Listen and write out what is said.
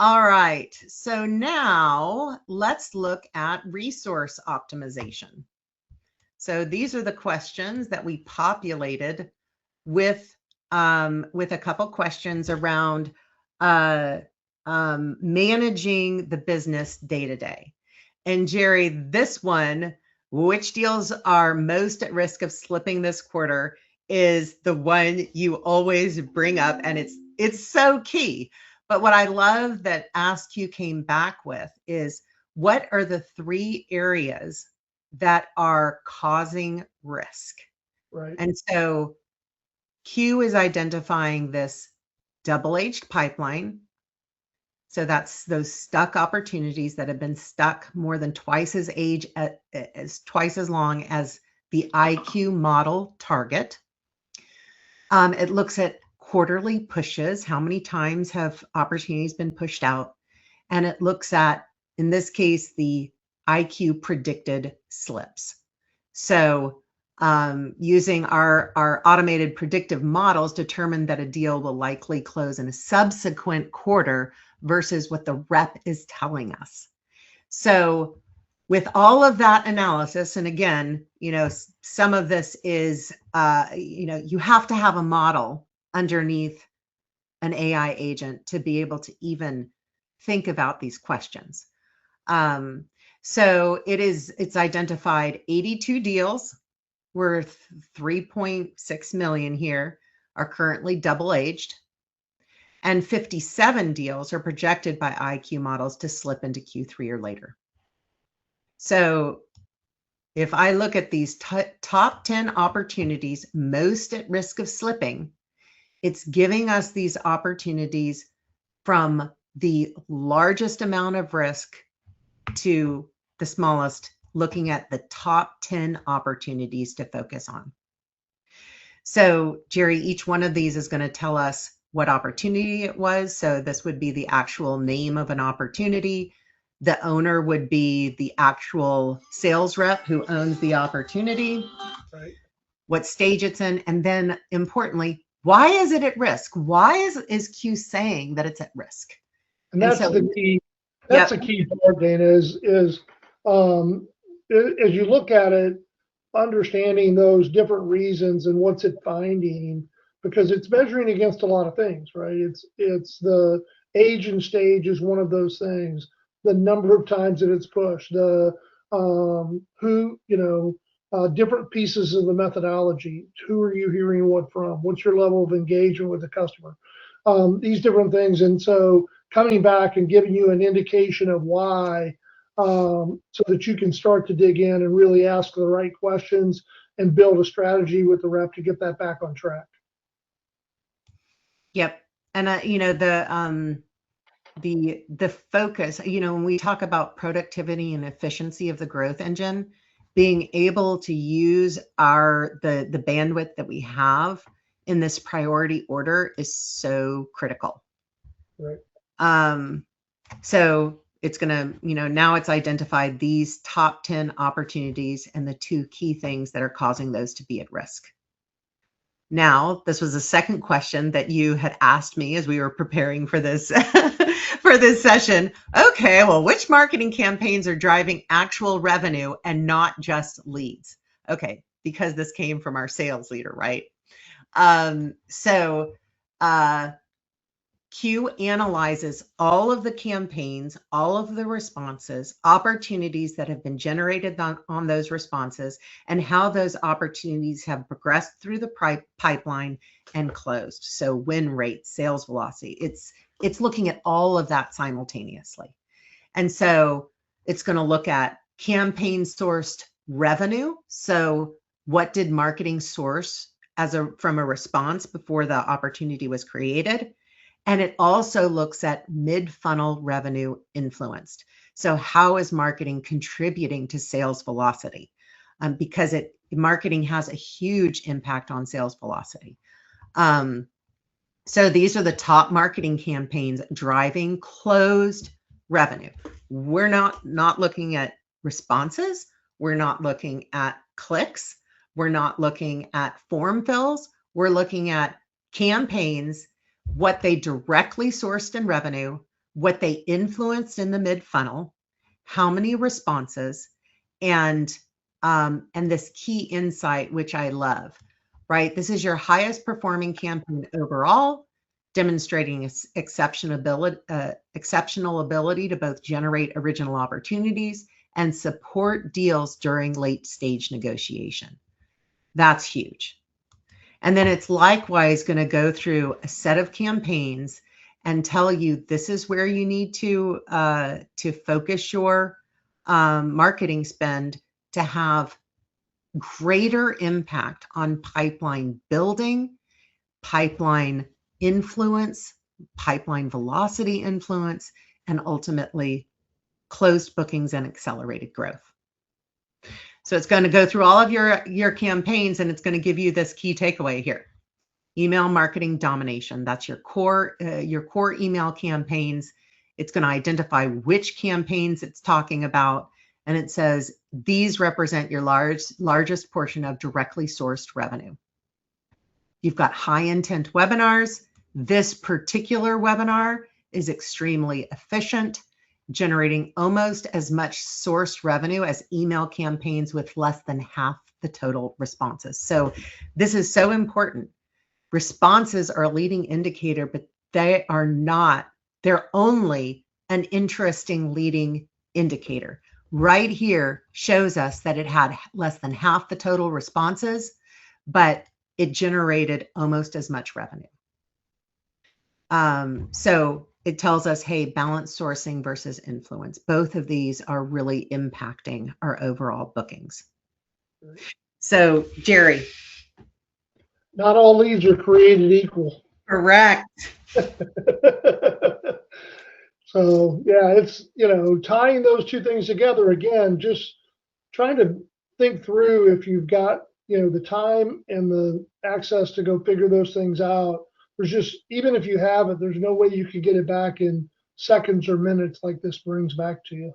All right, so now let's look at resource optimization. So these are the questions that we populated with a couple questions around managing the business day to day. And Jerry, this one, which deals are most at risk of slipping this quarter, is the one you always bring up, and it's so key. But what I love that Ask You came back with is, what are the 3 areas that are causing risk? Right. And so Q is identifying this double-aged pipeline. So that's those stuck opportunities that have been stuck more than twice as twice as long as the IQ model target. It looks at quarterly pushes. How many times have opportunities been pushed out? And it looks at, in this case, the IQ predicted slips. So using our automated predictive models determine that a deal will likely close in a subsequent quarter versus what the rep is telling us. So with all of that analysis, and again, some of this is, you have to have a model underneath an AI agent to be able to even think about these questions. So it's identified 82 deals worth 3.6 million here are currently double-aged, and 57 deals are projected by IQ models to slip into Q3 or later. So if I look at these top 10 opportunities most at risk of slipping, it's giving us these opportunities from the largest amount of risk to the smallest, looking at the top 10 opportunities to focus on. So Jerry, each one of these is going to tell us what opportunity it was. So this would be the actual name of an opportunity. The owner would be the actual sales rep who owns the opportunity, Right. what stage it's in, and then importantly, why is it at risk? Why is Q saying that it's at risk? And that's the key. That's a key part, Dana, is as you look at it, understanding those different reasons and what's it finding, because it's measuring against a lot of things, right? It's the age and stage is one of those things, the number of times that it's pushed, the different pieces of the methodology. Who are you hearing what from? What's your level of engagement with the customer? These different things. And so coming back and giving you an indication of why, so that you can start to dig in and really ask the right questions and build a strategy with the rep to get that back on track. Yep. And the focus, when we talk about productivity and efficiency of the growth engine, being able to use the bandwidth that we have in this priority order is so critical. Right. So it's going to, now it's identified these top 10 opportunities and the 2 key things that are causing those to be at risk. Now, this was the second question that you had asked me as we were preparing for this for this session. Okay, well, which marketing campaigns are driving actual revenue and not just leads? Okay, because this came from our sales leader, right? Q analyzes all of the campaigns, all of the responses, opportunities that have been generated on those responses, and how those opportunities have progressed through the pipeline and closed. So win rate, sales velocity, it's looking at all of that simultaneously. And so it's going to look at campaign sourced revenue. So what did marketing source from a response before the opportunity was created? And it also looks at mid-funnel revenue influenced. So how is marketing contributing to sales velocity? Because marketing has a huge impact on sales velocity. So these are the top marketing campaigns driving closed revenue. We're not looking at responses. We're not looking at clicks. We're not looking at form fills. We're looking at campaigns, what they directly sourced in revenue, what they influenced in the mid funnel, how many responses, and this key insight, which I love, right? This is your highest performing campaign overall, demonstrating exceptional ability to both generate original opportunities and support deals during late stage negotiation. That's huge. And then it's likewise going to go through a set of campaigns and tell you this is where you need to focus your marketing spend to have greater impact on pipeline building, pipeline influence, pipeline velocity influence, and ultimately closed bookings and accelerated growth. So it's going to go through all of your campaigns, and it's going to give you this key takeaway here. Email marketing domination. That's your core email campaigns. It's going to identify which campaigns it's talking about. And it says, these represent your largest portion of directly sourced revenue. You've got high intent webinars. This particular webinar is extremely efficient, generating almost as much sourced revenue as email campaigns with less than half the total responses. So this is so important. Responses are a leading indicator, but they are not. They're only an interesting leading indicator. Right here shows us that it had less than half the total responses, but it generated almost as much revenue. So it tells us, hey, balance sourcing versus influence. Both of these are really impacting our overall bookings. So, Jerry. Not all leads are created equal. Correct. So, yeah, it's, tying those two things together again, just trying to think through if you've got, the time and the access to go figure those things out. There's just, even if you have it, there's no way you could get it back in seconds or minutes like this brings back to you.